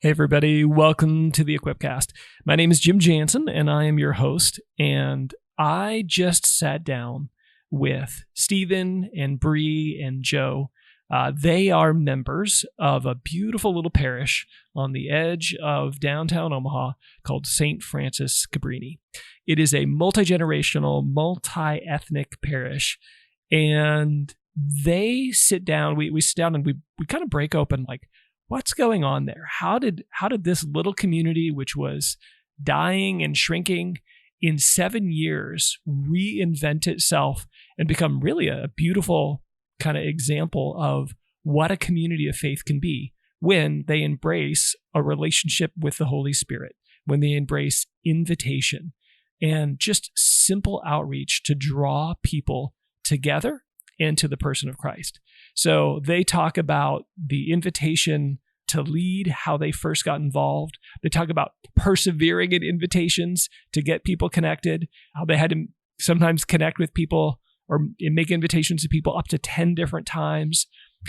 Hey everybody, welcome to the Equipcast. My name is Jim Jansen and I am your host, and I just sat down with Stephen and Bree and Joe. They are members of a beautiful little parish on the edge of downtown Omaha called St. Francis Cabrini. It is a multi-generational, multi-ethnic parish, and they sit down, we sit down and we kind of break open like, what's going on there? How did this little community, which was dying and shrinking, in 7 years reinvent itself and become really a beautiful kind of example of what a community of faith can be when they embrace a relationship with the Holy Spirit, when they embrace invitation and just simple outreach to draw people together into the person of Christ. So they talk about the invitation to lead, how they first got involved. They talk about persevering in invitations to get people connected, how they had to sometimes connect with people or make invitations to people up to 10 different times,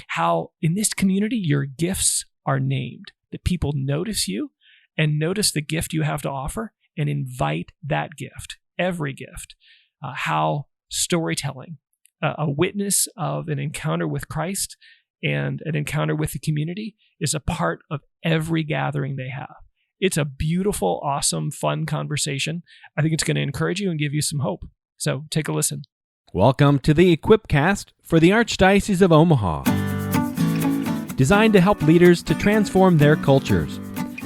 how in this community, your gifts are named, that people notice you and notice the gift you have to offer and invite that gift, every gift, how storytelling, a witness of an encounter with Christ and an encounter with the community is a part of every gathering they have. It's a beautiful, awesome, fun conversation. I think it's going to encourage you and give you some hope. So take a listen. Welcome to the Equipcast for the Archdiocese of Omaha. Designed to help leaders to transform their cultures,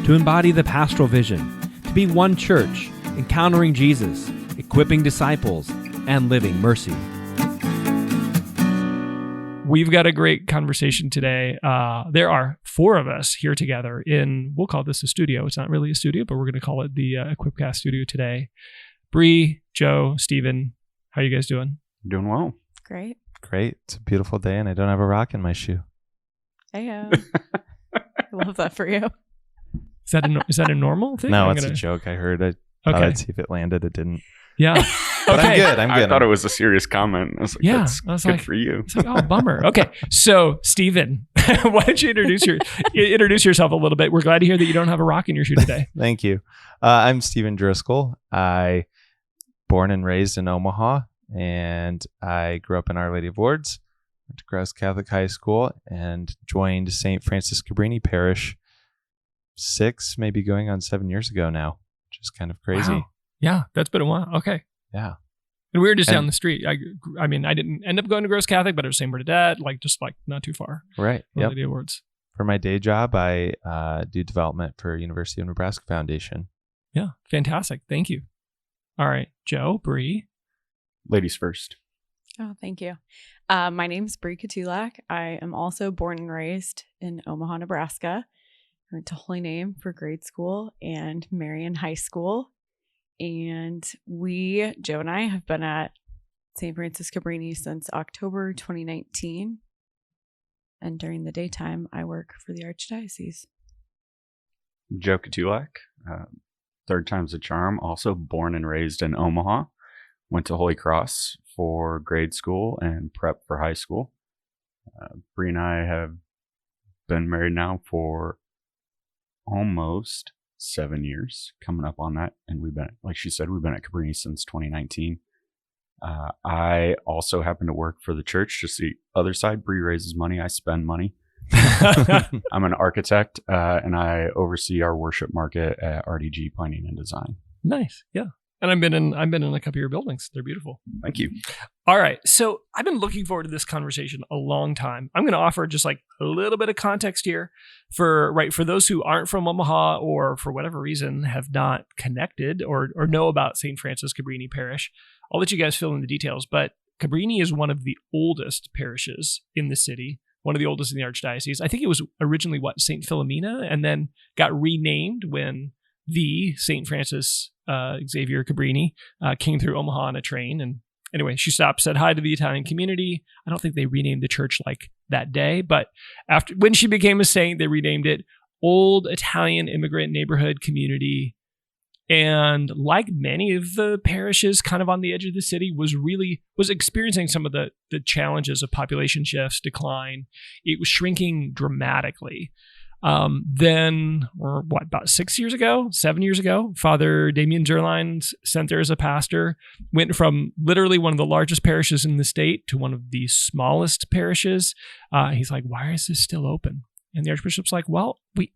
to embody the pastoral vision, to be one church, encountering Jesus, equipping disciples, and living mercy. We've got a great conversation today. There are 4 of us here together in, we'll call this a studio. It's not really a studio, but we're going to call it the Equipcast studio today. Bree, Joe, Stephen, how are you guys doing? Doing well. Great. Great. It's a beautiful day and I don't have a rock in my shoe. I love that for you. Is that a normal thing? No, it's a joke. I heard it. Okay. I'd see if it landed. It didn't. Yeah. But Okay. I'm good. I thought it was a serious comment. I was like, Yeah, that's I was good like- for you. It's like, oh, bummer. Okay. So, Stephen, why don't you introduce yourself a little bit? We're glad to hear that you don't have a rock in your shoe today. Thank you. I'm Stephen Driscoll. I born and raised in Omaha, and I grew up in Our Lady of Lourdes, went to Gross Catholic High School, and joined St. Francis Cabrini Parish 6, maybe going on 7 years ago now, which is kind of crazy. Wow. Yeah, that's been a while. Okay. Yeah. And we were just down the street. I mean, I didn't end up going to Gross Catholic, but it was St. Bernadette, just not too far. Right. Our Yep. Lady of Lourdes. For my day job, I do development for University of Nebraska Foundation. Yeah, fantastic. Thank you. All right, Joe, Bree. Ladies first. Oh, thank you. My name's Bree Katulak. I am also born and raised in Omaha, Nebraska. I went to Holy Name for grade school and Marian High School. And Joe and I, have been at St. Francis Cabrini since October 2019. And during the daytime, I work for the Archdiocese. Joe Katulak, third time's a charm. Also born and raised in Omaha. Went to Holy Cross for grade school and prep for high school. Bree and I have been married now for almost 7 years, coming up on that. And we've been, like she said, we've been at Cabrini since 2019. I also happen to work for the church, just the other side. Bree raises money, I spend money. I'm an architect, and I oversee our worship market at RDG Planning and Design. Nice. Yeah. And I've been in a couple of your buildings. They're beautiful. Thank you. All right. So I've been looking forward to this conversation a long time. I'm going to offer just a little bit of context here for those who aren't from Omaha or for whatever reason have not connected or know about St. Francis Cabrini Parish. I'll let you guys fill in the details, but Cabrini is one of the oldest parishes in the city, one of the oldest in the Archdiocese. I think it was originally St. Philomena, and then got renamed when the St. Francis Xavier Cabrini came through Omaha on a train. And anyway, she stopped, said hi to the Italian community. I don't think they renamed the church that day, but when she became a saint, they renamed it Old Italian Immigrant Neighborhood Community. And like many of the parishes kind of on the edge of the city, was experiencing some of the challenges of population shifts, decline. It was shrinking dramatically. Then, or what, about 7 years ago, Father Damien Zerline sent there as a pastor, went from literally one of the largest parishes in the state to one of the smallest parishes. He's like, why is this still open? And the Archbishop's like, well, we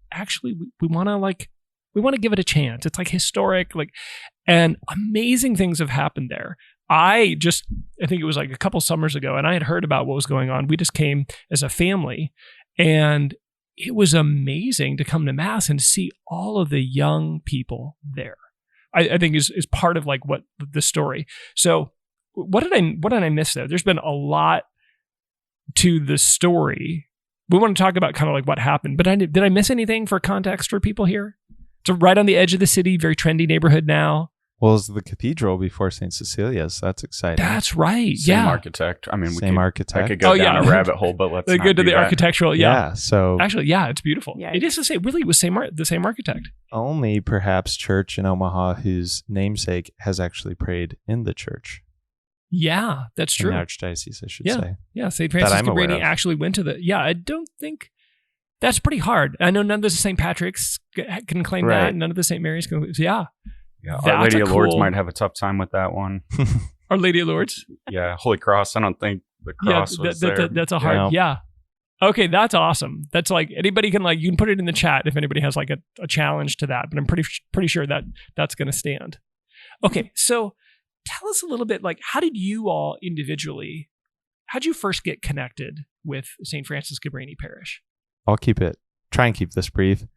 want to give it a chance. It's like historic, and amazing things have happened there. I think it was like a couple summers ago, and I had heard about what was going on. We just came as a family, and it was amazing to come to Mass and see all of the young people there. I think is part of like what the story. So what did I miss there? There's been a lot to the story. We want to talk about kind of like what happened, but did I miss anything for context for people here? It's right on the edge of the city, very trendy neighborhood now. Well, it's the cathedral before St. Cecilia's. That's exciting. That's right. Same architect. I mean, architect. I could go down a rabbit hole, but let's not go to the that. architectural. Yeah. So actually, it's beautiful. Yeah. It is the same. Really, it was the same architect. Only perhaps church in Omaha whose namesake has actually prayed in the church. Yeah, that's true. In the Archdiocese, I should say. Yeah, St. Francis Cabrini actually went to the. Yeah, I don't think. That's pretty hard. I know none of the St. Patrick's can claim that. None of the St. Mary's can. Yeah. Yeah, Our Lady of Lourdes might have a tough time with that one. Our Lady of Lourdes? Yeah, Holy Cross. I don't think the cross was there. That's a hard, Okay, that's awesome. That's like, anybody can you can put it in the chat if anybody has like a challenge to that, but I'm pretty sure that's going to stand. Okay, so tell us a little bit, how did you all individually, how'd you first get connected with St. Francis Cabrini Parish? I'll try and keep this brief.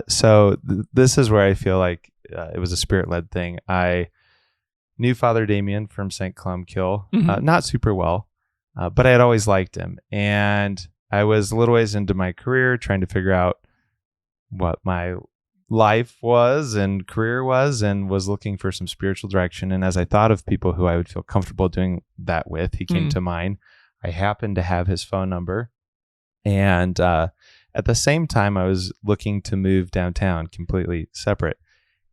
So this is where I feel like it was a spirit-led thing. I knew Father Damien from St. Columbkill, not super well, but I had always liked him. And I was a little ways into my career trying to figure out what my life was and career was, and was looking for some spiritual direction. And as I thought of people who I would feel comfortable doing that with, he came to mind. I happened to have his phone number. And at the same time, I was looking to move downtown, completely separate.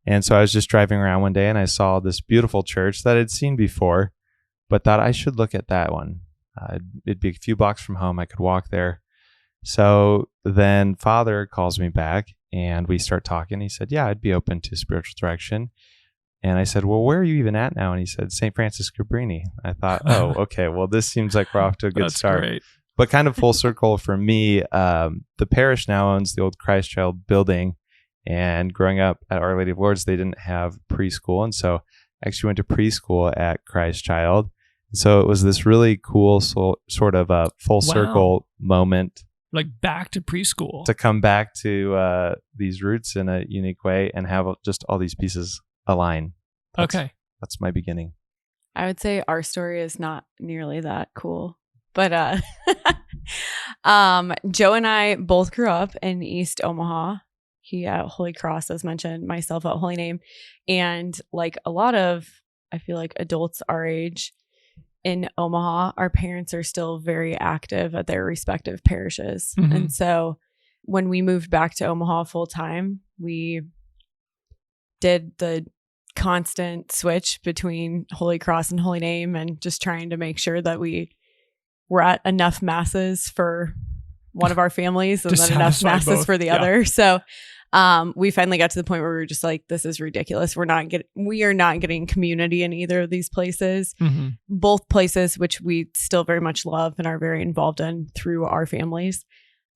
And so I was just driving around one day and I saw this beautiful church that I'd seen before, but thought I should look at that one. It'd be a few blocks from home. I could walk there. So then Father calls me back and we start talking. He said, yeah, I'd be open to spiritual direction. And I said, well, where are you even at now? And he said, St. Francis Cabrini. I thought, oh, okay, well, this seems like we're off to a good start. Great. But kind of full circle for me, the parish now owns the old Christ Child building. And growing up at Our Lady of Lourdes, they didn't have preschool. And so I actually went to preschool at Christ Child. So it was this really cool sort of a full circle moment. Like back to preschool. To come back to these roots in a unique way and have just all these pieces align. That's my beginning. I would say our story is not nearly that cool. But Joe and I both grew up in East Omaha. He at Holy Cross, as mentioned, myself at Holy Name. And like a lot of, I feel like adults our age in Omaha, our parents are still very active at their respective parishes. And so when we moved back to Omaha full time, we did the constant switch between Holy Cross and Holy Name and just trying to make sure that we were at enough masses for one of our families and then enough masses for the other. So we finally got to the point where we were just like, this is ridiculous. We are not getting community in either of these places. Both places, which we still very much love and are very involved in through our families.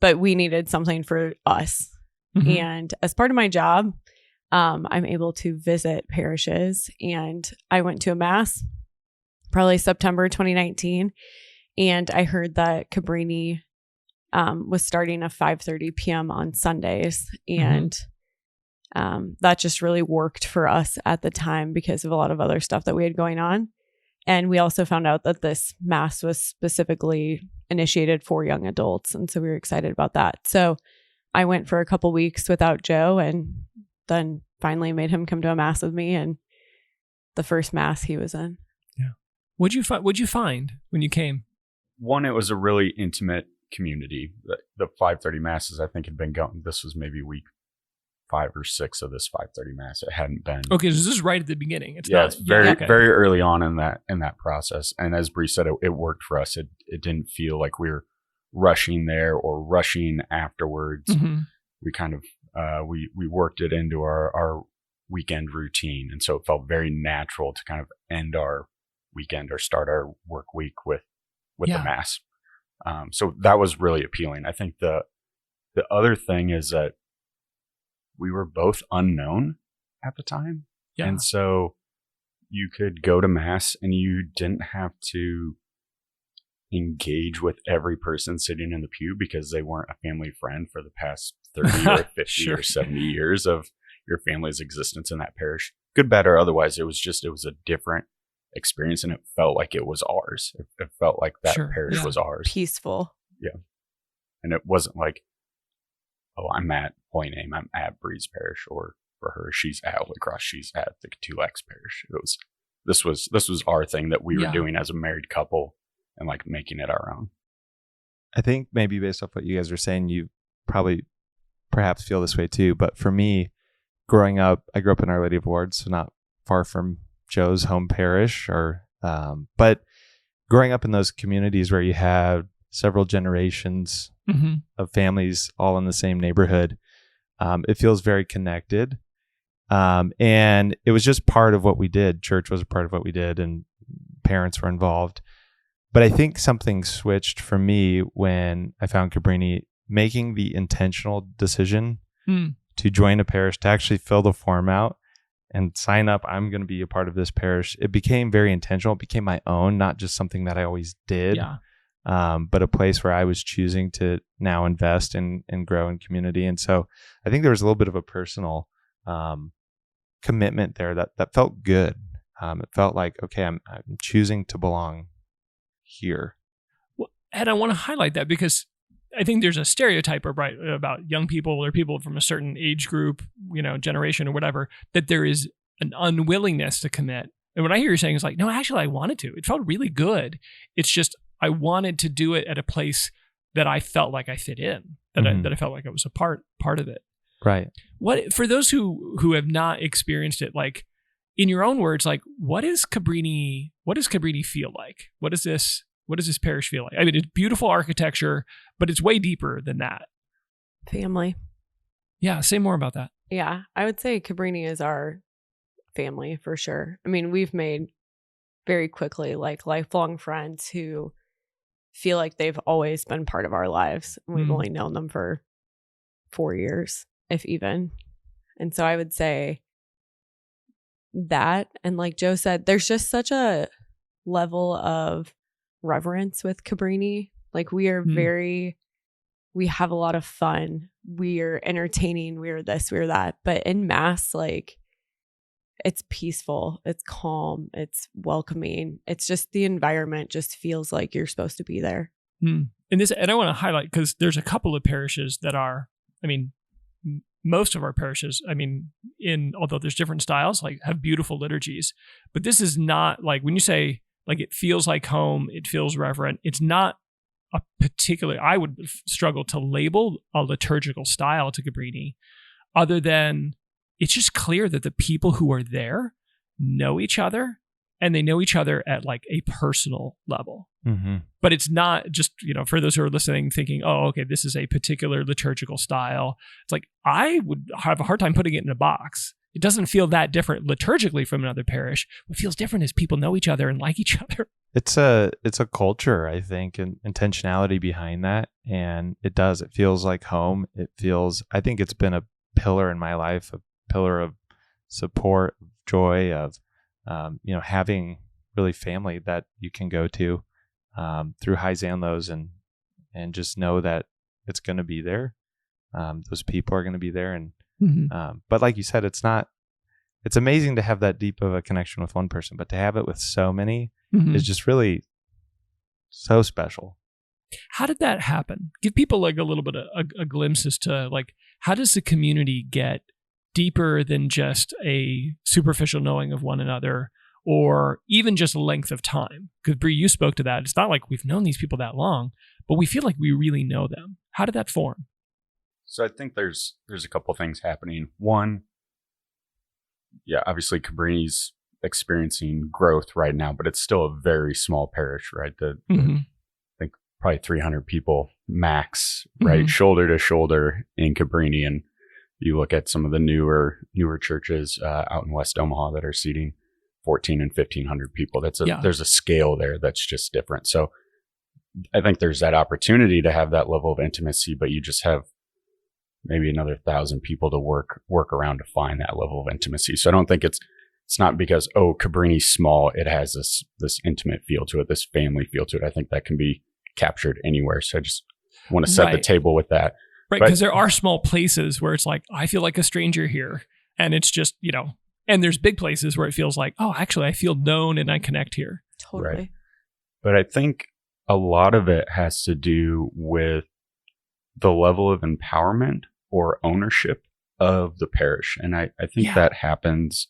But we needed something for us. And as part of my job, I'm able to visit parishes. And I went to a mass probably September 2019. And I heard that Cabrini was starting at 5:30 p.m. on Sundays. And that just really worked for us at the time because of a lot of other stuff that we had going on. And we also found out that this mass was specifically initiated for young adults. And so we were excited about that. So I went for a couple weeks without Joe and then finally made him come to a mass with me. And the first mass he was in. Yeah. What'd you find when you came? One, it was a really intimate community. The 5:30 masses, I think, had been going. This was maybe week 5 or 6 of this 5:30 mass. It hadn't been. Okay, so this is right at the beginning. It's very early on in that process. And as Bree said, it worked for us. It didn't feel like we were rushing there or rushing afterwards. we kind of we worked it into our weekend routine, and so it felt very natural to kind of end our weekend or start our work week with the Mass. So that was really appealing. I think the other thing is that we were both unknown at the time, and so you could go to Mass and you didn't have to engage with every person sitting in the pew because they weren't a family friend for the past 30 or 50 or 70 years of your family's existence in that parish. Good, bad, or otherwise, it was a different experience, and it felt like it was ours. It felt like that parish was ours. Peaceful. Yeah. And it wasn't like, oh, I'm at Holy Name, I'm at Bree's parish, or for her, she's at Holy Cross, she's at the Catulax parish. This was our thing that we were doing as a married couple and like making it our own. I think maybe based off what you guys are saying, you probably perhaps feel this way too. But for me, growing up, I grew up in Our Lady of Lourdes, so not far from Joe's home parish, but growing up in those communities where you have several generations of families all in the same neighborhood, it feels very connected. And it was just part of what we did. Church was a part of what we did, and parents were involved. But I think something switched for me when I found Cabrini, making the intentional decision to join a parish, to actually fill the form out and sign up. I'm going to be a part of this parish. It became very intentional. It became my own, not just something that I always did, but a place where I was choosing to now invest and grow in community. And so I think there was a little bit of a personal commitment there that felt good. It felt like, okay, I'm choosing to belong here. Well, and I want to highlight that because I think there's a stereotype about young people or people from a certain age group, generation or whatever, that there is an unwillingness to commit. And what I hear you saying is like, no, actually I wanted to. It felt really good. It's just I wanted to do it at a place that I felt like I fit in, that I felt like I was a part of it. Right. What for those who have not experienced it, like in your own words, like what does Cabrini feel like? What does this parish feel like? I mean, it's beautiful architecture, but it's way deeper than that. Family. Yeah, say more about that. Yeah, I would say Cabrini is our family for sure. I mean, we've made very quickly like lifelong friends who feel like they've always been part of our lives. And we've only known them for 4 years, if even. And so I would say that, and like Joe said, there's just such a level of reverence with Cabrini. Like we are we have a lot of fun. We are entertaining. We are this, we are that. But in Mass, like it's peaceful, it's calm, it's welcoming. It's just the environment just feels like you're supposed to be there. And I want to highlight because there's a couple of parishes that are, I mean, most of our parishes, I mean, although there's different styles, like have beautiful liturgies, but this is not like when you say like it feels like home, it feels reverent. It's not a particular, I would struggle to label a liturgical style to Cabrini, other than it's just clear that the people who are there know each other, and they know each other at like a personal level. But it's not just, for those who are listening thinking, oh, okay, this is a particular liturgical style. It's like, I would have a hard time putting it in a box. It doesn't feel that different liturgically from another parish. What feels different is people know each other and like each other. It's a culture, I think, and intentionality behind that. And it feels like home. I think it's been a pillar in my life, a pillar of support, joy, of, having really family that you can go to through highs and lows, and just know that it's going to be there. Those people are going to be there. And, but like you said, it's amazing to have that deep of a connection with one person, but to have it with so many is just really so special. How did that happen? Give people like a little bit of a glimpse as to like, how does the community get deeper than just a superficial knowing of one another, or even just length of time? Because Bree, you spoke to that. It's not like we've known these people that long, but we feel like we really know them. How did that form? So I think there's a couple things happening. One, obviously Cabrini's experiencing growth right now, but it's still a very small parish, right? I think probably 300 people max, right? Mhm. Shoulder to shoulder in Cabrini. And you look at some of the newer churches out in West Omaha that are seating 14 and 1,500 people. There's a scale there that's just different. So I think there's that opportunity to have that level of intimacy, but you just have maybe another 1,000 people to work around to find that level of intimacy. So I don't think it's not because, Cabrini's small, it has this intimate feel to it, this family feel to it. I think that can be captured anywhere. So I just want to set the table with that. Right, because there are small places where it's like, I feel like a stranger here. And it's just, and there's big places where it feels like, oh, actually, I feel known and I connect here. Totally. Right. But I think a lot of it has to do with the level of empowerment or ownership of the parish. And I think that happens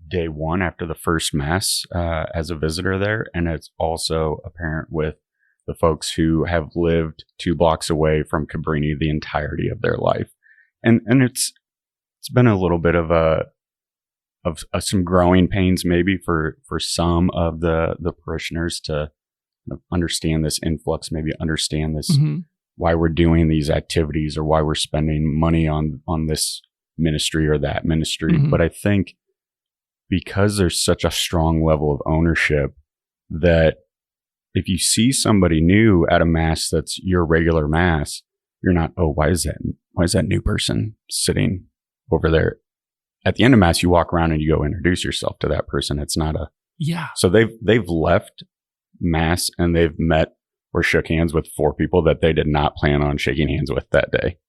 day one after the first Mass as a visitor there. And it's also apparent with the folks who have lived 2 blocks away from Cabrini the entirety of their life. And it's been a little bit of some growing pains maybe for some of the parishioners to understand this influx, maybe understand this, why we're doing these activities or why we're spending money on this ministry or that ministry. But I think because there's such a strong level of ownership that if you see somebody new at a Mass that's your regular Mass, you're not, why is that new person sitting over there? At the end of Mass, you walk around and you go introduce yourself to that person. It's not so they've left Mass and they've met or shook hands with 4 people that they did not plan on shaking hands with that day.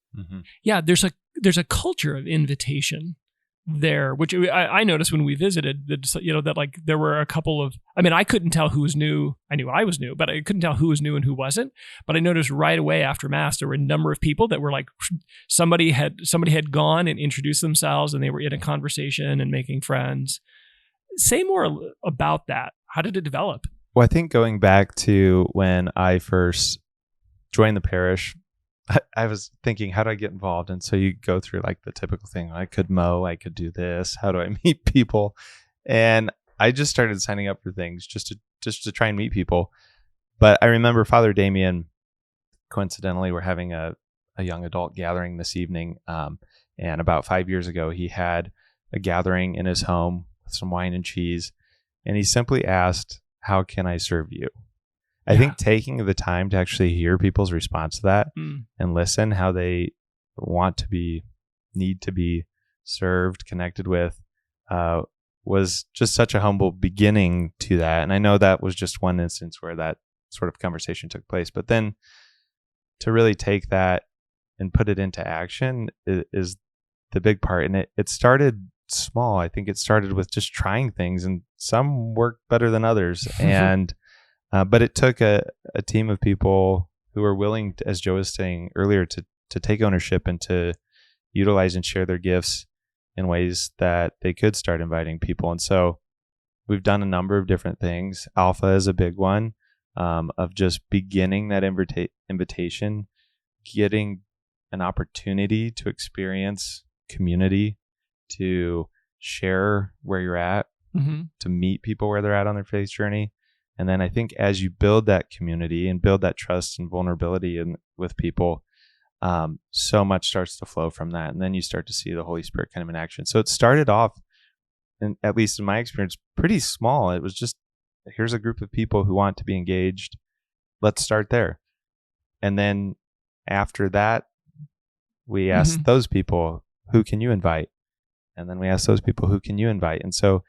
Yeah, there's a culture of invitation there, which I noticed when we visited, that like there were a couple of, I couldn't tell who was new. I knew I was new, but I couldn't tell who was new and who wasn't. But I noticed right away after Mass, there were a number of people that were like, somebody had gone and introduced themselves and they were in a conversation and making friends. Say more about that. How did it develop? Well, I think going back to when I first joined the parish, I was thinking, how do I get involved? And so you go through like the typical thing. I could mow, I could do this. How do I meet people? And I just started signing up for things just to try and meet people. But I remember Father Damien, coincidentally, we're having a young adult gathering this evening. And about 5 years ago, he had a gathering in his home with some wine and cheese. And he simply asked, how can I serve you? I think taking the time to actually hear people's response to that and listen how they need to be served, connected with, was just such a humble beginning to that. And I know that was just one instance where that sort of conversation took place. But then to really take that and put it into action is the big part. And it started small. I think it started with just trying things, and some worked better than others. And but it took a team of people who were willing to, as Joe was saying earlier, to take ownership and to utilize and share their gifts in ways that they could start inviting people. And so we've done a number of different things. Alpha is a big one, of just beginning that invitation, getting an opportunity to experience community, to share where you're at, to meet people where they're at on their faith journey. And then I think as you build that community and build that trust and vulnerability with people, so much starts to flow from that. And then you start to see the Holy Spirit kind of in action. So it started off, and at least in my experience, pretty small. It was just, here's a group of people who want to be engaged. Let's start there. And then after that, we asked those people, who can you invite? And then we asked those people, who can you invite? And so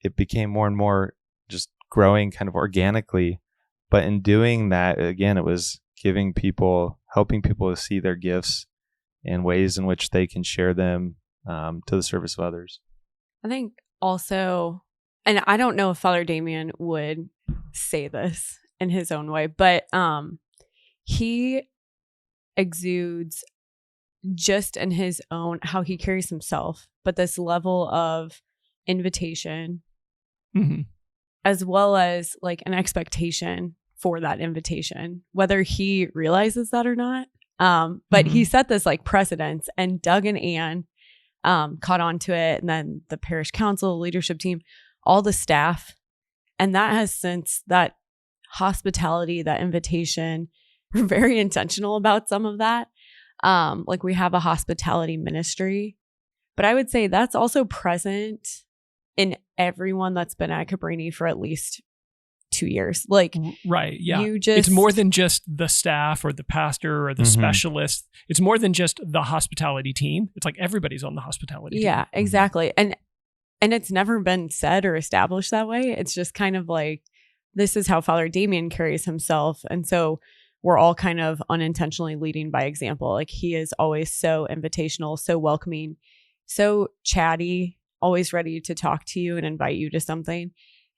it became more and more just growing kind of organically. But in doing that, again, it was helping people to see their gifts and ways in which they can share them to the service of others. I think also, and I don't know if Father Damien would say this in his own way, but he exudes just in his own, how he carries himself, but this level of invitation, as well as like an expectation for that invitation, whether he realizes that or not. But he set this like precedence, and Doug and Ann caught on to it, and then the parish council, leadership team, all the staff. And that has since, that hospitality, that invitation we're very intentional about some of that. Like we have a hospitality ministry, but I would say that's also present in everyone that's been at Cabrini for at least 2 years. Like, right. Yeah. It's more than just the staff or the pastor or the specialist. It's more than just the hospitality team. It's like everybody's on the hospitality team. Yeah, exactly. And it's never been said or established that way. It's just kind of like, this is how Father Damien carries himself. And so we're all kind of unintentionally leading by example. Like he is always so invitational, so welcoming, so chatty, always ready to talk to you and invite you to something.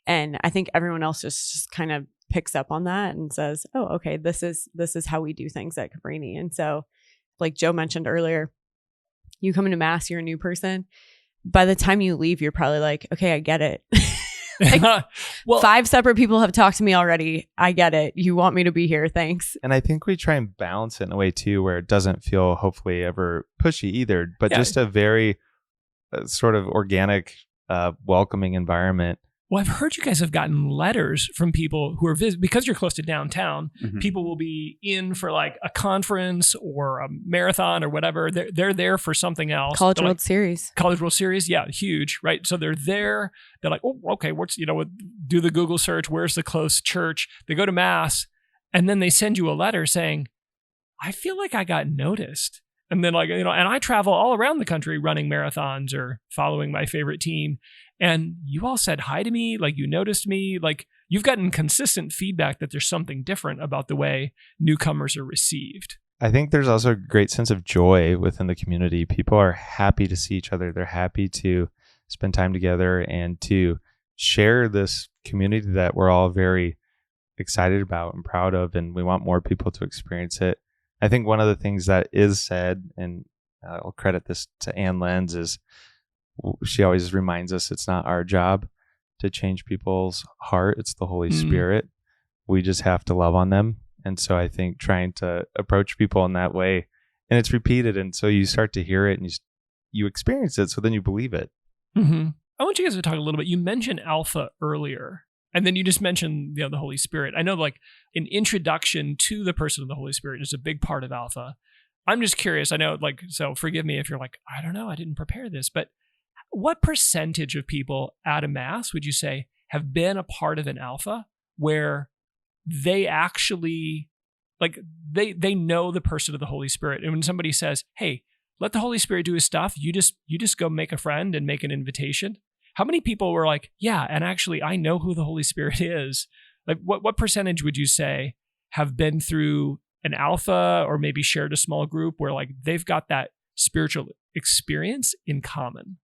And I think everyone else just kind of picks up on that and says, oh, okay, this is how we do things at Cabrini. And so like Joe mentioned earlier, you come into Mass, you're a new person. By the time you leave, you're probably like, okay, I get it. Like, well, 5 separate people have talked to me already. I get it. You want me to be here. Thanks. And I think we try and balance it in a way too, where it doesn't feel hopefully ever pushy either, but just a very sort of organic, welcoming environment. Well, I've heard you guys have gotten letters from people who are because you're close to downtown. People will be in for like a conference or a marathon or whatever. They're there for something else. College World Series. College World Series, yeah, huge, right? So they're there. They're like, oh, okay, do the Google search. Where's the close church? They go to Mass, and then they send you a letter saying, I feel like I got noticed. And then and I travel all around the country running marathons or following my favorite team. And you all said hi to me, like you noticed me, like you've gotten consistent feedback that there's something different about the way newcomers are received. I think there's also a great sense of joy within the community. People are happy to see each other. They're happy to spend time together and to share this community that we're all very excited about and proud of, and we want more people to experience it. I think one of the things that is said, and I'll credit this to Ann Lenz, is she always reminds us it's not our job to change people's heart. It's the Holy Spirit. We just have to love on them. And so I think trying to approach people in that way, and it's repeated. And so you start to hear it and you experience it. So then you believe it. I want you guys to talk a little bit. You mentioned Alpha earlier, and then you just mentioned the Holy Spirit. I know like an introduction to the person of the Holy Spirit is a big part of Alpha. I'm just curious. I know so forgive me if you're like, I don't know, I didn't prepare this, but what percentage of people at a Mass would you say have been a part of an Alpha where they actually, like, they know the person of the Holy Spirit? And when somebody says, hey, let the Holy Spirit do his stuff, you just go make a friend and make an invitation. How many people were like, yeah, and actually I know who the Holy Spirit is? Like what percentage would you say have been through an Alpha or maybe shared a small group where like they've got that spiritual experience in common?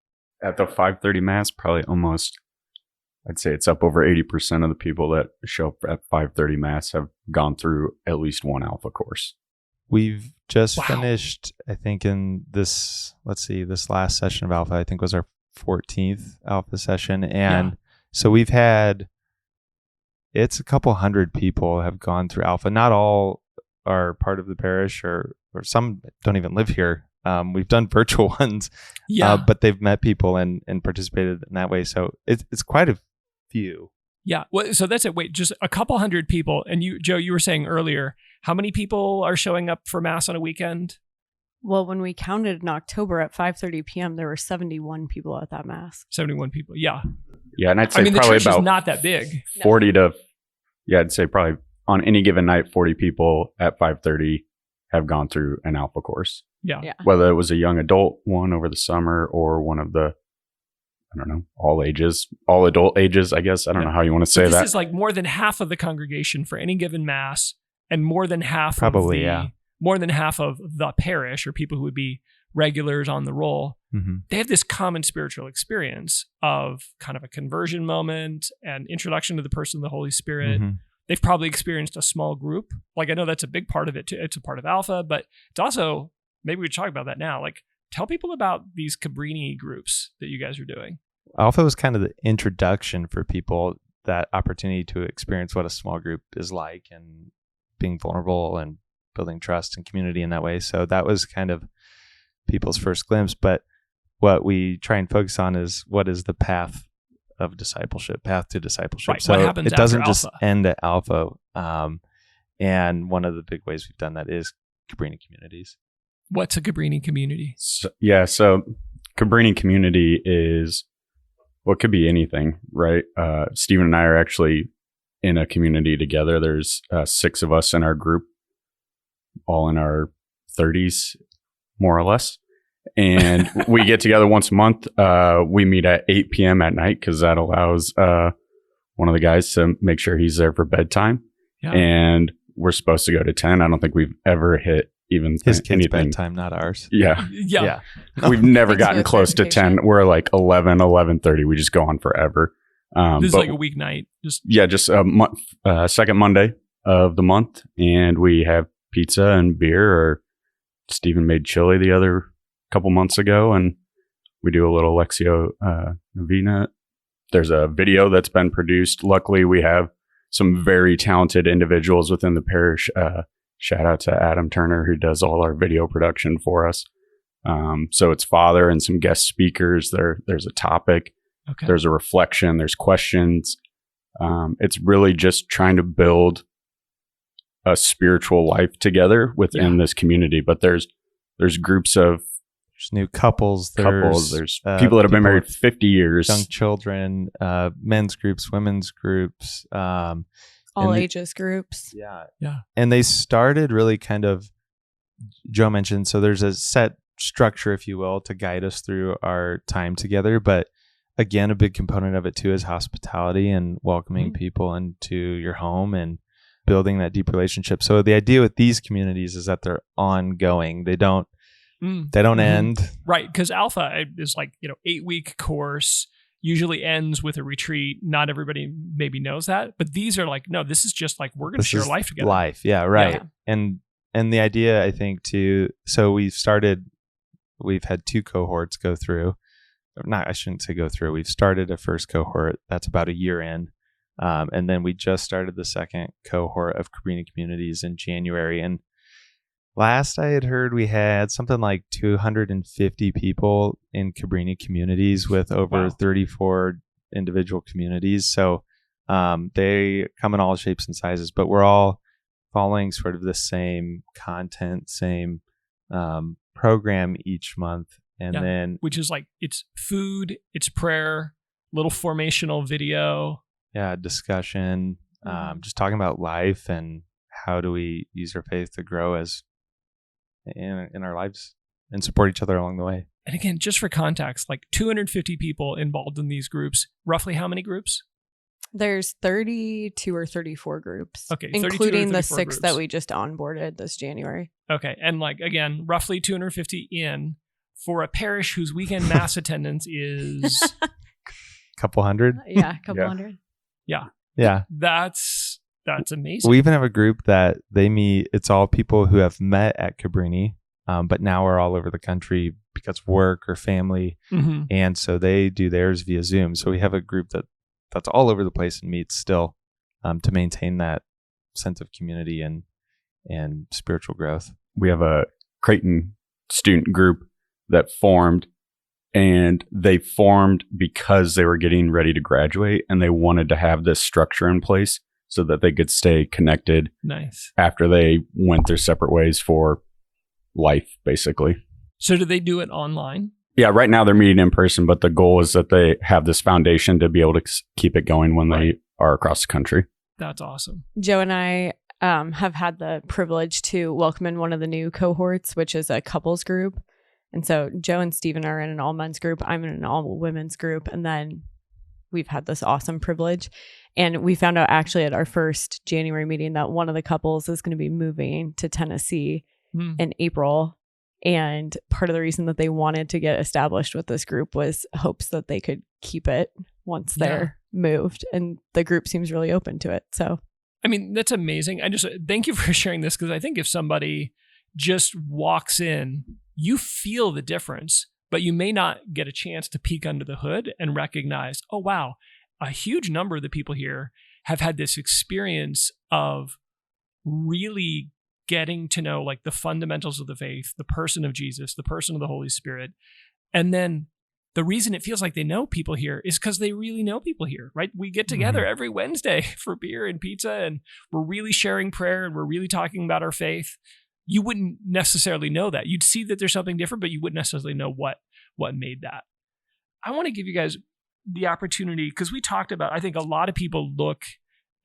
At the 5:30 Mass, probably almost, I'd say it's up over 80% of the people that show up at 5:30 Mass have gone through at least one Alpha course. We've just finished, I think in this last session of Alpha, I think was our 14th Alpha session. And so we've had, it's a couple hundred people have gone through Alpha. Not all are part of the parish or some don't even live here. We've done virtual ones, but they've met people and participated in that way. So it's quite a few. Yeah. Well, so that's it. Wait, just a couple hundred people. And you, Joe, you were saying earlier, how many people are showing up for Mass on a weekend? Well, when we counted in October at 5:30 p.m., there were 71 people at that Mass. 71 people. Yeah. Yeah. And I'd say the probably church about is not that big. 40 to, I'd say probably on any given night, 40 people at 5:30 have gone through an Alpha course. Yeah. Whether it was a young adult one over the summer or one of the, I don't know, all adult ages, I guess. I don't know how you want to say that. This is like more than half of the congregation for any given Mass, and more than half more than half of the parish or people who would be regulars on the roll. They have this common spiritual experience of kind of a conversion moment and introduction to the person of the Holy Spirit. They've probably experienced a small group. Like, I know that's a big part of it too. It's a part of Alpha, but it's also, maybe we talk about that now. Like, tell people about these Cabrini groups that you guys are doing. Alpha was kind of the introduction for people, that opportunity to experience what a small group is like and being vulnerable and building trust and community in that way. So that was kind of people's first glimpse. But what we try and focus on is what is the path to discipleship. Right. So what happens it doesn't after just Alpha? end at Alpha. And one of the big ways we've done that is Cabrini communities. What's a Cabrini community? So Cabrini community is, well, it could be anything, right? Stephen and I are actually in a community together. There's 6 of us in our group, all in our 30s, more or less. And we get together once a month. We meet at 8 p.m. at night because that allows one of the guys to make sure he's there for bedtime. Yeah. And we're supposed to go to 10. I don't think we've ever hit even His kids' anything. bedtime, not ours. Yeah. Yeah. We've never Thanks for gotten the close to 10. clarification. We're like 11, 11:30. We just go on forever. This is but like a weeknight. Just second Monday of the month. And we have pizza and beer, or Stephen made chili the other couple months ago. And we do a little Lectio Novena. There's a video that's been produced. Luckily, we have some very talented individuals within the parish. Shout out to Adam Turner, who does all our video production for us. So it's Father and some guest speakers. There's a topic. okay. There's a reflection. There's questions. It's really just trying to build a spiritual life together within this community. But there's groups of There's new couples. There's people that have been married 50 years. Young children, men's groups, women's groups. All And the- ages groups. Yeah. Yeah. And they started really kind of, Joe mentioned, so there's a set structure, if you will, to guide us through our time together. But again, a big component of it too is hospitality and welcoming Mhm. people into your home and building that deep relationship. So the idea with these communities is that they're ongoing. They don't Mhm. end. Right. Because Alpha is like, 8-week course, usually ends with a retreat. Not everybody maybe knows that, but these are like, no, this is just like, we're going to This share is life together. Life. Yeah. Right. Yeah. And the idea, I think, too, so we've had 2 cohorts go through. I shouldn't say go through. We've started a first cohort that's about a year in. And then we just started the second cohort of Cabrini communities in January. And last I had heard, we had something like 250 people in Cabrini communities with over Wow. 34 individual communities. So they come in all shapes and sizes, but we're all following sort of the same content, same program each month. And Yeah. then, Which is like, it's food, it's prayer, little formational video. discussion, Mhm. just talking about life and how do we use our faith to grow as in our lives and support each other along the way. And again, just for context, like 250 people involved in these groups. Roughly how many groups? There's 32 or 34 groups. Okay, 32 or including the 34 6 that groups. we just onboarded this January. Okay. And like, again, roughly 250 in for a parish whose weekend mass attendance is, Couple hundred. Yeah, a couple Yeah. hundred. Yeah. that's amazing. We even have a group that they meet. It's all people who have met at Cabrini, but now are all over the country because of work or family. Mhm. And so they do theirs via Zoom. So we have a group that's all over the place and meets still to maintain that sense of community and spiritual growth. We have a Creighton student group that formed, and they formed because they were getting ready to graduate and they wanted to have this structure in place so that they could stay connected Nice. after they went their separate ways for life, basically. So do they do it online? Yeah, right now they're meeting in person, but the goal is that they have this foundation to be able to keep it going when Right. they are across the country. That's awesome. Joe and I have had the privilege to welcome in one of the new cohorts, which is a couples group. And so Joe and Stephen are in an all men's group. I'm in an all women's group. And then we've had this awesome privilege. And we found out actually at our first January meeting that one of the couples is going to be moving to Tennessee Hmm. in April. And part of the reason that they wanted to get established with this group was hopes that they could keep it once they're moved. And the group seems really open to it. So I mean, that's amazing. I just thank you for sharing this because I think if somebody just walks in, you feel the difference, but you may not get a chance to peek under the hood and recognize, oh, wow, a huge number of the people here have had this experience of really getting to know like the fundamentals of the faith, the person of Jesus, the person of the Holy Spirit, and then the reason it feels like they know people here is because they really know people here, right? We get together every Wednesday for beer and pizza, and we're really sharing prayer, and we're really talking about our faith. You wouldn't necessarily know that. You'd see that there's something different, but you wouldn't necessarily know what made that. I want to give you guys the opportunity, because we talked about, I think a lot of people look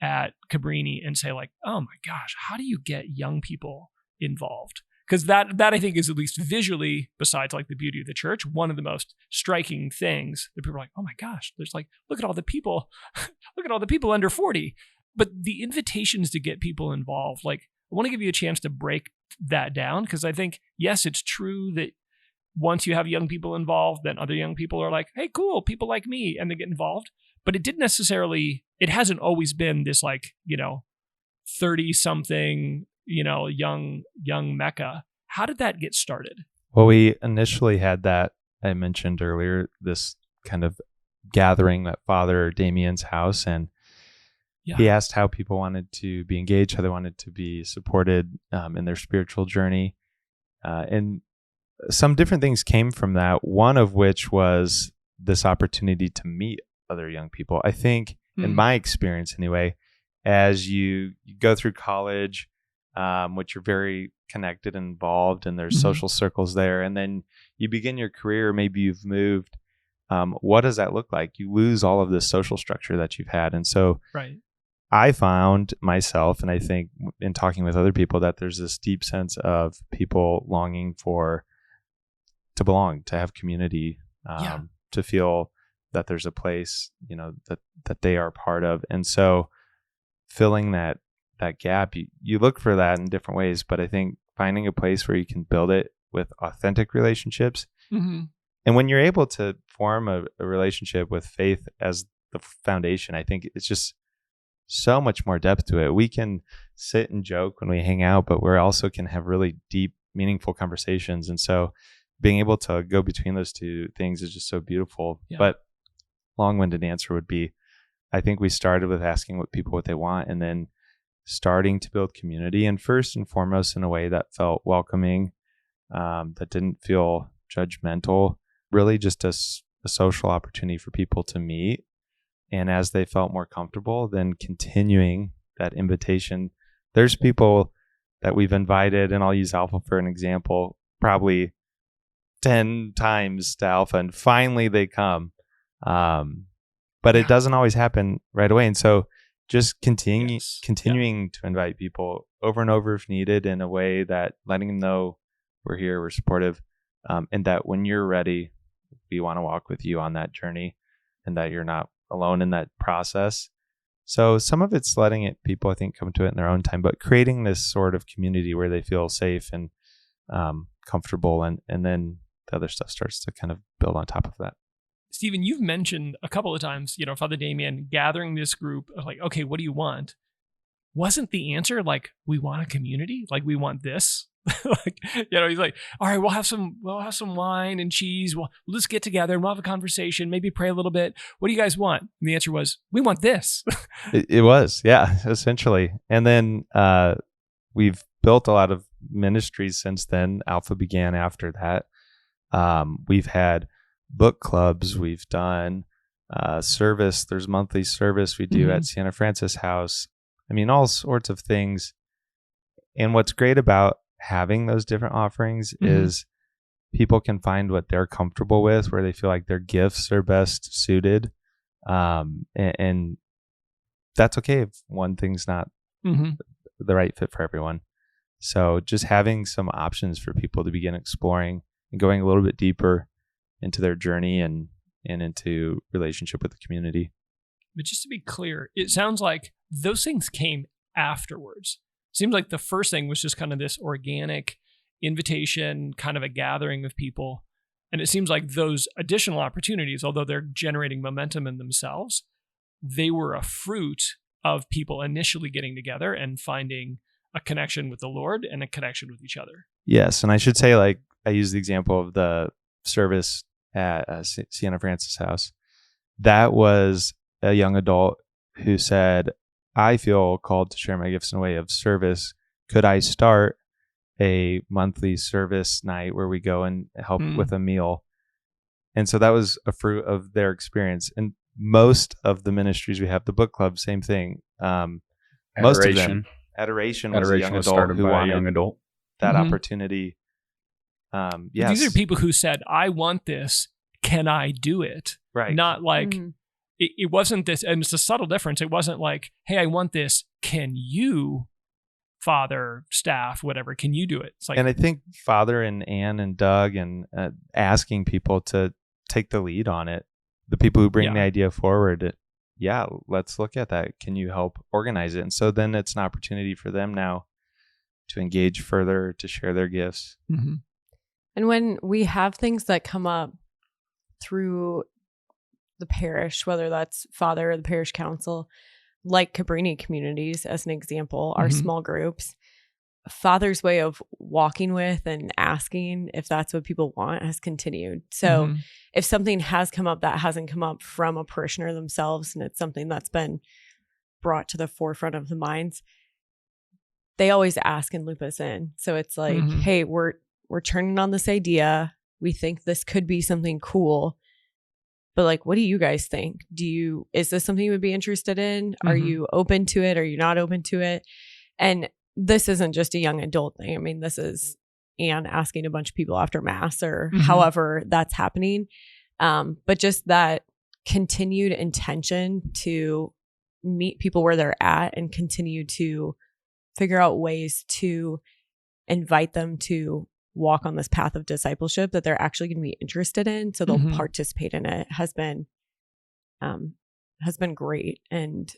at Cabrini and say like, oh my gosh, how do you get young people involved? Because that I think is, at least visually, besides like the beauty of the church, one of the most striking things that people are like, oh my gosh, there's like, look at all the people, look at all the people under 40. But the invitations to get people involved, like, I want to give you a chance to break that down, because I think, yes, it's true that once you have young people involved, then other young people are like, hey, cool, people like me, and they get involved. But it hasn't always been this like, 30-something, young Mecca. How did that get started? Well, we initially had that, I mentioned earlier, this kind of gathering at Father Damien's house, and he asked how people wanted to be engaged, how they wanted to be supported in their spiritual journey. And some different things came from that, one of which was this opportunity to meet other young people. I think, in my experience anyway, as you go through college, which you're very connected and involved, and there's social circles there, and then you begin your career, maybe you've moved. What does that look like? You lose all of this social structure that you've had. And so I found myself, and I think in talking with other people, that there's this deep sense of people longing to belong, to have community, to feel that there's a place, that they are part of. And so filling that gap, you look for that in different ways, but I think finding a place where you can build it with authentic relationships. And when you're able to form a relationship with faith as the foundation, I think it's just so much more depth to it. We can sit and joke when we hang out, but we also can have really deep, meaningful conversations. And so being able to go between those two things is just so beautiful. But long-winded answer would be, I think we started with asking what they want, and then starting to build community, and first and foremost in a way that felt welcoming, that didn't feel judgmental, really just a social opportunity for people to meet. And as they felt more comfortable, then continuing that invitation. There's people that we've invited, and I'll use Alpha for an example, probably 10 times to Alpha, and finally they come. But it doesn't always happen right away. And so just continuing to invite people over and over if needed, in a way that letting them know we're here, we're supportive, and that when you're ready, we want to walk with you on that journey, and that you're not alone in that process. So some of it's letting people, I think, come to it in their own time, but creating this sort of community where they feel safe and comfortable, and then the other stuff starts to kind of build on top of that. Stephen, you've mentioned a couple of times, Father Damien gathering this group of like, okay, what do you want? Wasn't the answer like, we want a community? Like, we want this? He's like, all right, we'll have some wine and cheese. We'll just get together and we'll have a conversation, maybe pray a little bit. What do you guys want? And the answer was, we want this. It was, essentially. And then we've built a lot of ministries since then. Alpha began after that. We've had book clubs, we've done service. There's monthly service we do at Sienna Francis House. I mean, all sorts of things. And what's great about having those different offerings is people can find what they're comfortable with, where they feel like their gifts are best suited. And that's okay if one thing's not the right fit for everyone. So just having some options for people to begin exploring and going a little bit deeper into their journey and into relationship with the community. But just to be clear, it sounds like those things came afterwards. Seems like the first thing was just kind of this organic invitation, kind of a gathering of people. And it seems like those additional opportunities, although they're generating momentum in themselves, they were a fruit of people initially getting together and finding a connection with the Lord and a connection with each other. Yes. And I should say, like, I use the example of the service at Sienna Francis House. That was a young adult who said, I feel called to share my gifts in a way of service. Could I start a monthly service night where we go and help with a meal? And so that was a fruit of their experience. And most of the ministries we have, the book club, same thing. Most of them, Adoration was a young adult who wanted that opportunity. Yes. These are people who said, I want this. Can I do it? Right. Not like, it wasn't this, and it's a subtle difference. It wasn't like, hey, I want this. Can you, Father, staff, whatever, can you do it? It's like, and I think Father and Ann and Doug and asking people to take the lead on it, the people who bring the idea forward, let's look at that. Can you help organize it? And so then it's an opportunity for them now to engage further, to share their gifts. Mm-hmm. And when we have things that come up through the parish, whether that's Father or the parish council, like Cabrini communities, as an example, our small groups, Father's way of walking with and asking if that's what people want has continued. So if something has come up that hasn't come up from a parishioner themselves, and it's something that's been brought to the forefront of the minds, they always ask and loop us in. So it's like, hey, we're turning on this idea. We think this could be something cool. But like, what do you guys think? Is this something you would be interested in? Are you open to it? Are you not open to it? And this isn't just a young adult thing. I mean, this is Anne asking a bunch of people after Mass or however that's happening. But just that continued intention to meet people where they're at and continue to figure out ways to invite them to walk on this path of discipleship that they're actually going to be interested in, so they'll participate in it, has been great. And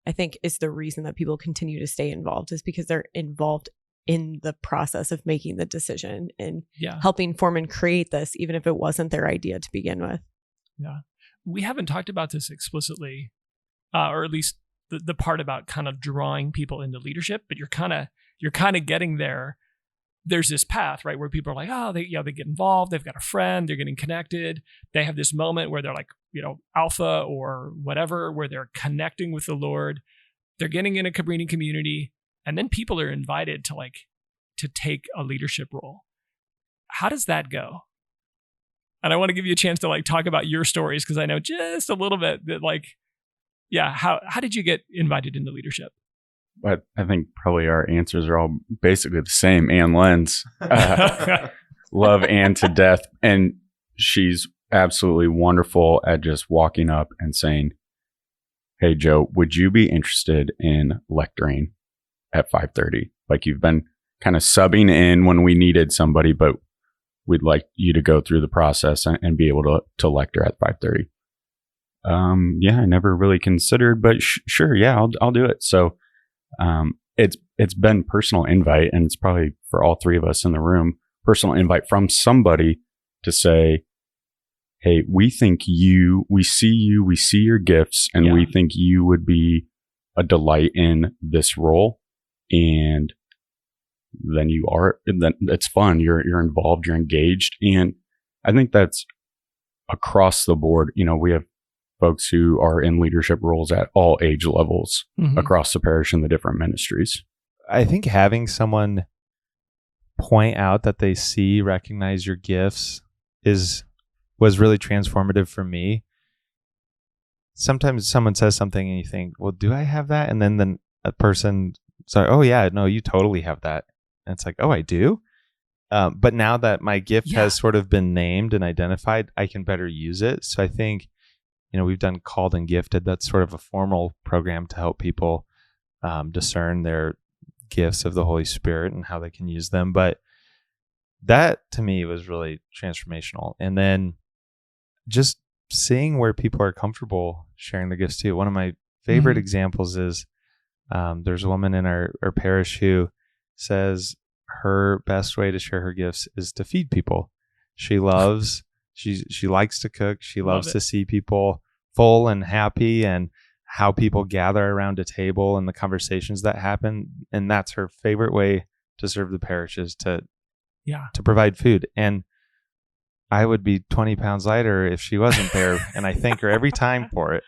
I think is the reason that people continue to stay involved, is because they're involved in the process of making the decision and helping form and create this, even if it wasn't their idea to begin with. Yeah. We haven't talked about this explicitly, or at least the part about kind of drawing people into leadership, but you're kind of getting there. There's this path, right, where people are like, they get involved. They've got a friend. They're getting connected. They have this moment where they're like, alpha or whatever, where they're connecting with the Lord. They're getting in a Cabrini community, and then people are invited to take a leadership role. How does that go? And I want to give you a chance to talk about your stories, because I know just a little bit that how did you get invited into leadership? But I think probably our answers are all basically the same. Ann Lenz. Love Ann to death. And she's absolutely wonderful at just walking up and saying, hey, Joe, would you be interested in lecturing at 5:30? Like, you've been kind of subbing in when we needed somebody, but we'd like you to go through the process and be able to lecture at 5:30. I never really considered, but sure. Yeah, I'll do it. So, it's been personal invite, and it's probably for all three of us in the room, personal invite from somebody to say, hey, we think we see your gifts, and we think you would be a delight in this role. And then then it's fun. You're involved, you're engaged. And I think that's across the board. We have folks who are in leadership roles at all age levels across the parish and the different ministries. I think having someone point out that they recognize your gifts was really transformative for me. Sometimes someone says something and you think, well, do I have that? And then a person says, oh yeah, no, you totally have that. And it's like, oh, I do. But now that my gift has sort of been named and identified, I can better use it. So I think, we've done Called and Gifted. That's sort of a formal program to help people discern their gifts of the Holy Spirit and how they can use them. But that to me was really transformational. And then just seeing where people are comfortable sharing their gifts too. One of my favorite examples is there's a woman in our parish who says her best way to share her gifts is to feed people. She loves She likes to cook. She loves to see people full and happy, and how people gather around a table and the conversations that happen. And that's her favorite way to serve the parish, is to provide food. And I would be 20 pounds lighter if she wasn't there. And I thank her every time for it.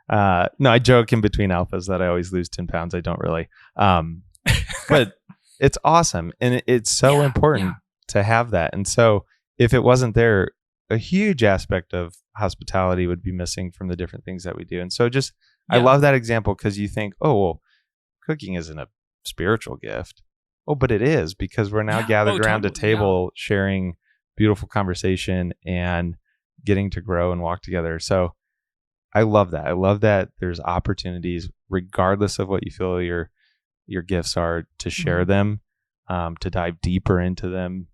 No, I joke in between alphas that I always lose 10 pounds. I don't really. But it's awesome. And it's so important to have that. And so if it wasn't there, a huge aspect of hospitality would be missing from the different things that we do. And so I Yeah. love that example, because you think, oh, well, cooking isn't a spiritual gift. Oh, but it is, because we're now gathered around a table sharing beautiful conversation and getting to grow and walk together. So I love that. I love that there's opportunities, regardless of what you feel your gifts are, to share them, to dive deeper into them,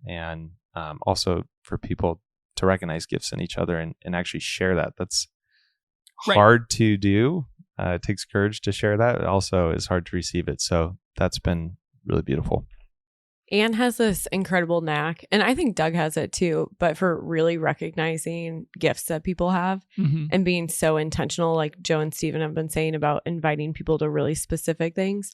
and also for people to recognize gifts in each other and actually share that. That's hard to do. It takes courage to share that. It also is hard to receive it. So that's been really beautiful. Anne has this incredible knack, and I think Doug has it too, but for really recognizing gifts that people have and being so intentional, like Joe and Stephen have been saying about inviting people to really specific things.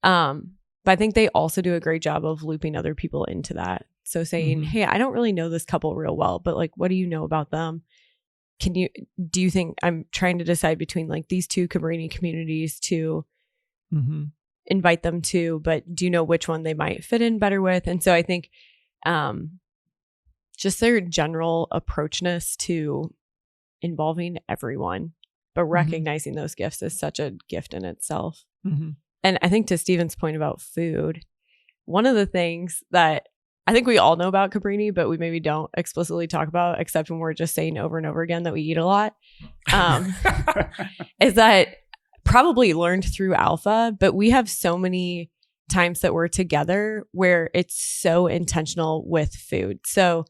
But I think they also do a great job of looping other people into that. So saying, hey, I don't really know this couple real well, but like, what do you know about them? Do you think I'm trying to decide between like these two Cabrini communities to invite them to, but do you know which one they might fit in better with? And so I think just their general approachness to involving everyone, but recognizing those gifts is such a gift in itself. And I think to Stephen's point about food, one of the things that I think we all know about Cabrini, but we maybe don't explicitly talk about, except when we're just saying over and over again that we eat a lot, is that probably learned through Alpha, but we have so many times that we're together where it's so intentional with food. So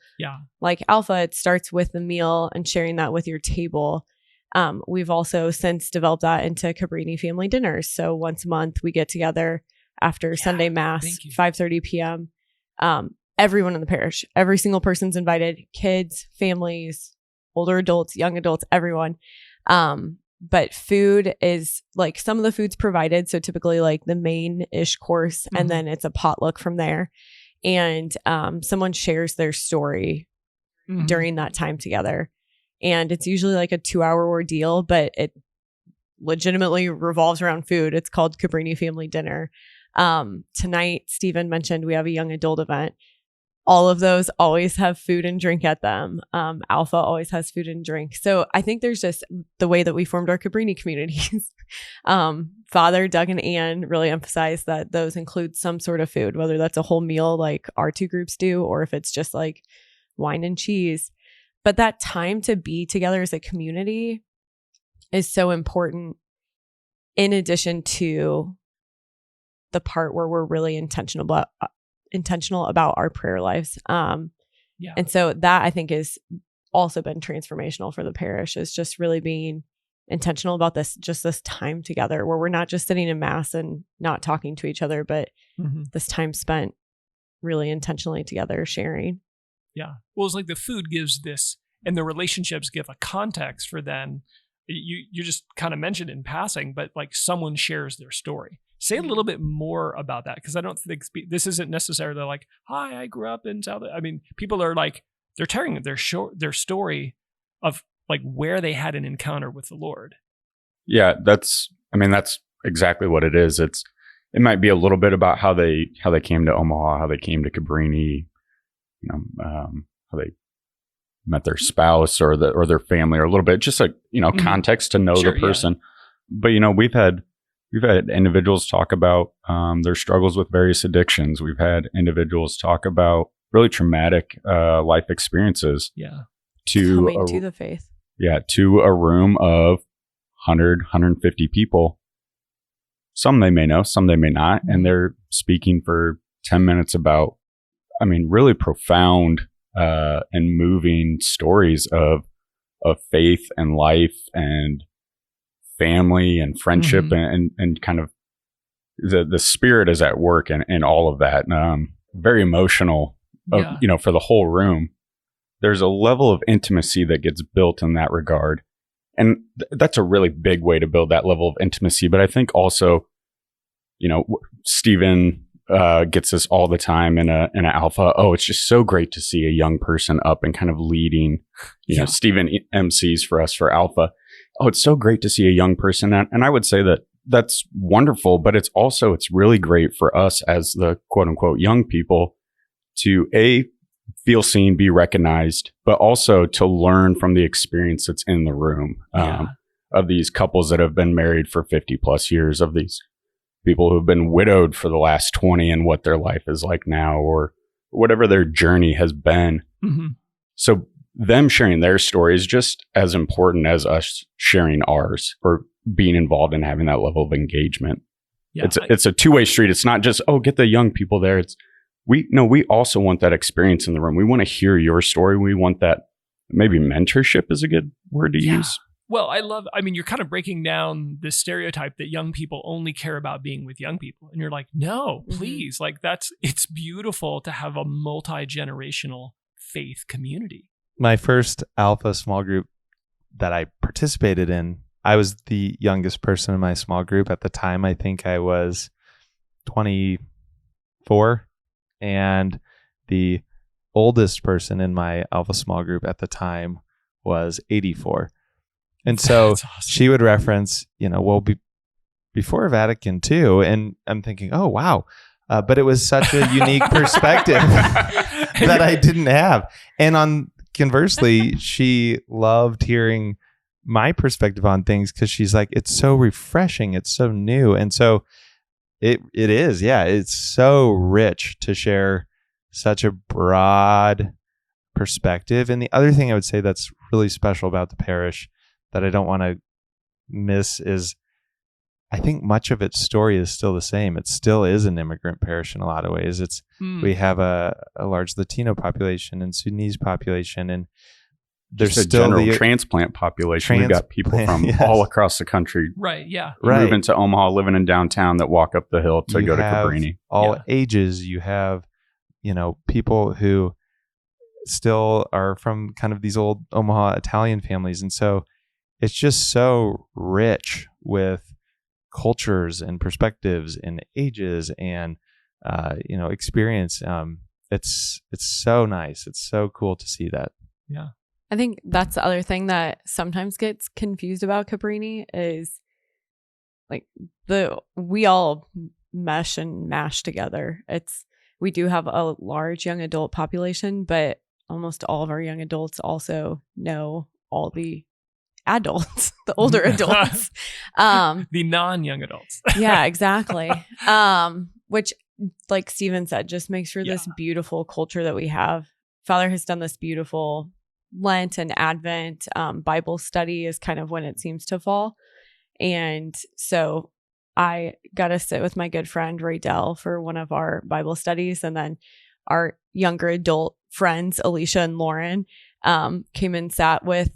like Alpha, it starts with the meal and sharing that with your table. We've also since developed that into Cabrini family dinners. So once a month we get together after Sunday Mass, 5:30 p.m. Everyone in the parish, every single person's invited, kids, families, older adults, young adults, everyone. But food is like some of the food's provided. So typically like the main-ish course, and then it's a potluck from there. And someone shares their story during that time together. And it's usually like a 2-hour ordeal, but it legitimately revolves around food. It's called Cabrini Family Dinner. Tonight, Stephen mentioned we have a young adult event. All of those always have food and drink at them. Alpha always has food and drink. So I think there's just the way that we formed our Cabrini communities. Father, Doug, and Anne really emphasize that those include some sort of food, whether that's a whole meal like our two groups do, or if it's just like wine and cheese. But that time to be together as a community is so important, in addition to the part where we're really intentional about our prayer lives. And so that I think has also been transformational for the parish, is just really being intentional about this time together where we're not just sitting in Mass and not talking to each other, but this time spent really intentionally together sharing. Yeah. Well, it's like the food gives this, and the relationships give a context for then. You just kind of mentioned in passing, but like someone shares their story. Say a little bit more about that, because I don't think this isn't necessarily like, hi, I grew up in South. I mean, people are like, they're telling their story of like where they had an encounter with the Lord. Yeah, that's exactly what it is. It might be a little bit about how they came to Omaha, how they came to Cabrini, how they met their spouse or their family, or a little bit just like context to know the person. Yeah. But we've had individuals talk about their struggles with various addictions. We've had individuals talk about really traumatic life experiences. Yeah. Coming to the faith. Yeah, to a room of 100, 150 people. Some they may know, some they may not, and they're speaking for 10 minutes about, really profound and moving stories of faith and life and family and friendship and kind of the spirit is at work and all of that. Very emotional, for the whole room. There's a level of intimacy that gets built in that regard. And that's a really big way to build that level of intimacy. But I think also, Stephen gets this all the time in a Alpha. Oh, it's just so great to see a young person up and kind of leading. Stephen MCs for us for Alpha. Oh, it's so great to see a young person. And I would say that that's wonderful, but it's really great for us as the quote unquote young people to feel seen, be recognized, but also to learn from the experience that's in the room of these couples that have been married for 50 plus years, of these people who've been widowed for the last 20 and what their life is like now, or whatever their journey has been. Mm-hmm. So them sharing their story is just as important as us sharing ours or being involved and having that level of engagement. Yeah, it's a two-way street. It's not just, get the young people there. We also want that experience in the room. We want to hear your story. We want that, maybe mentorship is a good word to use. Well, you're kind of breaking down this stereotype that young people only care about being with young people. And you're like, no, please. Like it's beautiful to have a multi-generational faith community. My first Alpha small group that I participated in, I was the youngest person in my small group. At the time, I think I was 24. And the oldest person in my Alpha small group at the time was 84. And so awesome. She would reference, before Vatican II. And I'm thinking, oh, wow. But it was such a unique perspective that I didn't have. And conversely, she loved hearing my perspective on things because she's like, it's so refreshing. It's so new. And so it is. Yeah. It's so rich to share such a broad perspective. And the other thing I would say that's really special about the parish that I don't want to miss is I think much of its story is still the same. It still is an immigrant parish in a lot of ways. We have a large Latino population and Sudanese population, and there's just a still general transplant population. We've got people from all across the country. Right. Yeah. Right. Moving to Omaha, living in downtown that walk up the hill to go to Cabrini. All ages. You have, people who still are from kind of these old Omaha Italian families. And so it's just so rich with cultures and perspectives and ages and, experience. It's so nice. It's so cool to see that. Yeah. I think that's the other thing that sometimes gets confused about Cabrini is like we all mesh and mash together. We do have a large young adult population, but almost all of our young adults also know all the adults, the older adults, the non-young adults. Yeah, exactly. Which, like Stephen said, just makes for this beautiful culture that we have. Father has done this beautiful Lent and Advent. Bible study is kind of when it seems to fall. And so I got to sit with my good friend Raydell for one of our Bible studies. And then our younger adult friends, Alicia and Lauren, came and sat with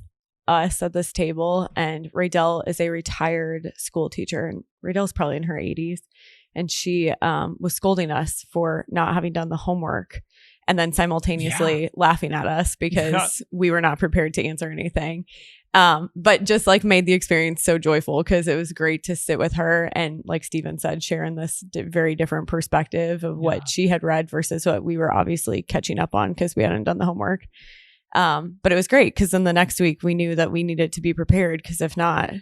us at this table. And Raydell is a retired school teacher. And Raydell's probably in her 80s. And she was scolding us for not having done the homework. And then simultaneously laughing at us because we were not prepared to answer anything. But just like made the experience so joyful because it was great to sit with her. And like Stephen said, sharing this very different perspective of what she had read versus what we were obviously catching up on because we hadn't done the homework. But it was great because then the next week we knew that we needed to be prepared because if not,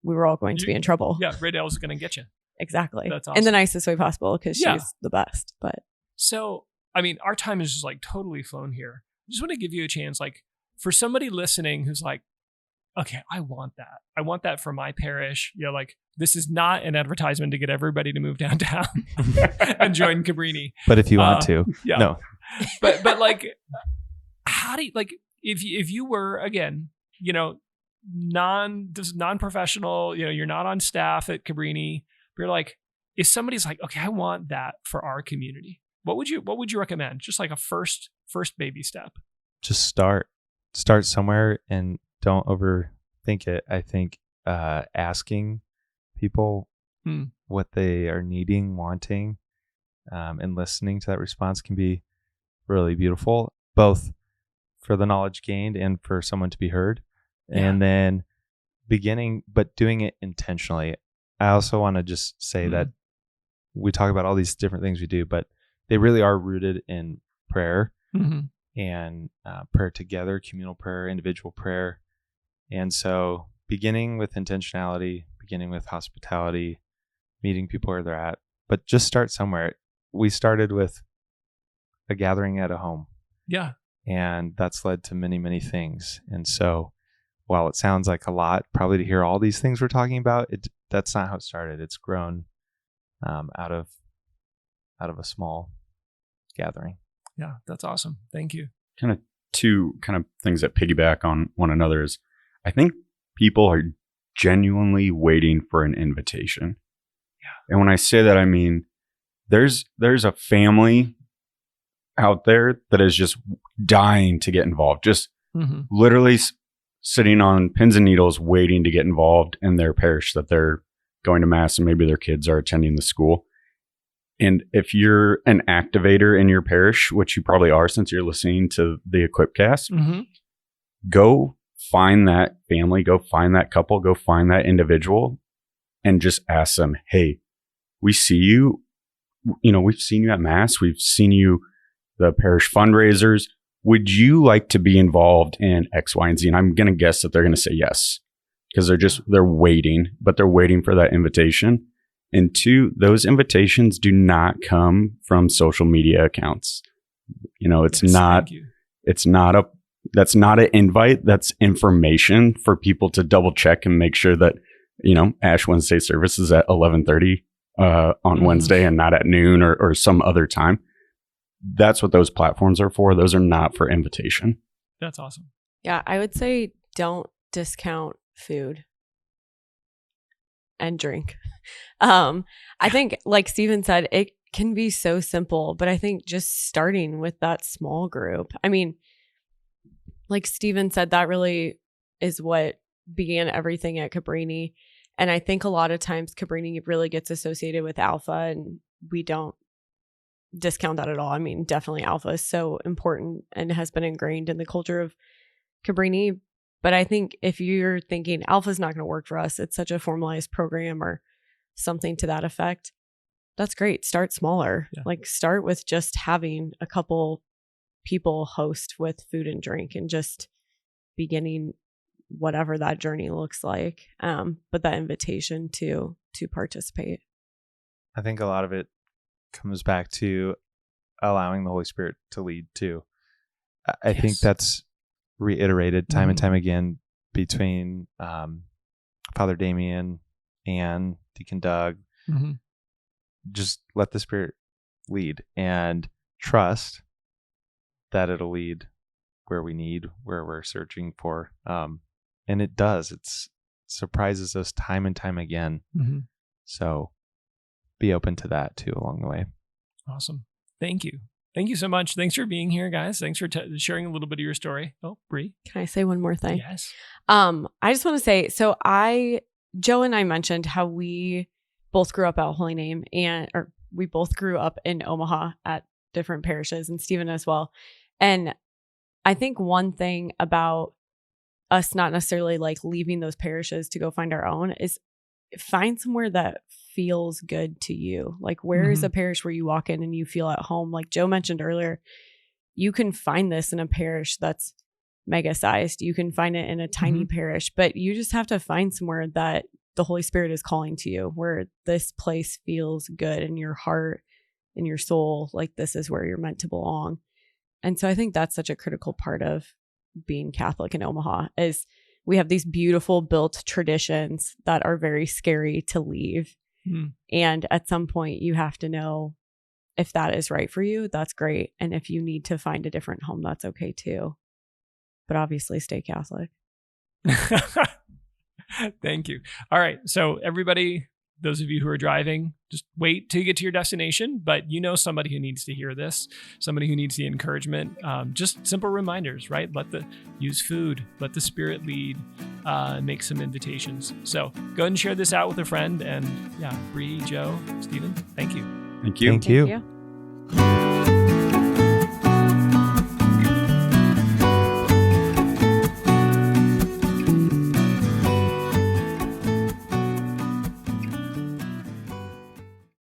we were all going to be in trouble. Yeah, Raydell was going to get you. Exactly. That's awesome. In the nicest way possible because she's the best. But so, our time is just like totally flown here. I just want to give you a chance, like for somebody listening who's like, okay, I want that. I want that for my parish. Like this is not an advertisement to get everybody to move downtown and join Cabrini. But if you want to, no. But like, how do you, like, if you were, again, non-professional, you're not on staff at Cabrini, but you're like, if somebody's like, okay, I want that for our community, what would you recommend? Just like a first baby step. Just start somewhere and don't overthink it. I think asking people what they are needing, wanting, and listening to that response can be really beautiful, both for the knowledge gained and for someone to be heard. And then but doing it intentionally. I also want to just say that we talk about all these different things we do, but they really are rooted in prayer and prayer together, communal prayer, individual prayer. And so beginning with intentionality, beginning with hospitality, meeting people where they're at, but just start somewhere. We started with a gathering at a home. Yeah. And that's led to many, many things. And so while it sounds like a lot, probably to hear all these things we're talking about, that's not how it started. It's grown out of a small gathering. Yeah, that's awesome. Thank you. Kind of two kind of things that piggyback on one another is I think people are genuinely waiting for an invitation. Yeah. And when I say that, I mean, there's a family out there that is just dying to get involved, just literally sitting on pins and needles waiting to get involved in their parish that they're going to mass, and maybe their kids are attending the school. And if you're an activator in your parish, which you probably are since you're listening to the Equipcast, go find that family, go find that couple, go find that individual, and just ask them, hey, we see you, we've seen you at mass, we've seen you the parish fundraisers. Would you like to be involved in X, Y, and Z? And I'm going to guess that they're going to say yes, because they're waiting, but they're waiting for that invitation. And two, those invitations do not come from social media accounts. That's not an invite. That's information for people to double check and make sure that, Ash Wednesday service is at 11:30 on Wednesday and not at noon or some other time. That's what those platforms are for. Those are not for invitation. That's awesome. Yeah, I would say don't discount food and drink. I think, like Steven said, it can be so simple, but I think just starting with that small group. I mean, like Steven said, that really is what began everything at Cabrini. And I think a lot of times Cabrini really gets associated with Alpha, and we don't discount that at all. I mean, definitely Alpha is so important and has been ingrained in the culture of Cabrini. But I think if you're thinking Alpha is not going to work for us, it's such a formalized program or something to that effect, that's great. Start smaller. Yeah. Like start with just having a couple people host with food and drink and just beginning whatever that journey looks like. But that invitation to participate. I think a lot of it comes back to allowing the Holy Spirit to lead too. I think that's reiterated time and time again between Father Damien and Deacon Doug. Just let the Spirit lead and trust that it'll lead where we need, where we're searching for. And it does. It surprises us time and time again. So be open to that too along the way. Awesome. Thank you. Thank you so much. Thanks for being here, guys. Thanks for sharing a little bit of your story. Oh, Bree. Can I say one more thing? Yes. I just want to say, Joe and I mentioned how we both grew up at Holy Name, or we both grew up in Omaha at different parishes, and Stephen as well. And I think one thing about us not necessarily like leaving those parishes to go find our own is find somewhere that feels good to you. Like where is a parish where you walk in and you feel at home? Like Joe mentioned earlier, you can find this in a parish that's mega sized. You can find it in a tiny parish, but you just have to find somewhere that the Holy Spirit is calling to you, where this place feels good in your heart, in your soul. Like this is where you're meant to belong. And so I think that's such a critical part of being Catholic in Omaha is we have these beautiful built traditions that are very scary to leave. And at some point you have to know if that is right for you, that's great. And if you need to find a different home, that's okay too. But obviously stay Catholic. Thank you. All right. So everybody, those of you who are driving, just wait till you get to your destination, but somebody who needs to hear this, somebody who needs the encouragement, just simple reminders, right? Use food, let the Spirit lead, make some invitations. So go ahead and share this out with a friend. And yeah, Bree, Joe, Stephen, thank you. Thank you. Thank you.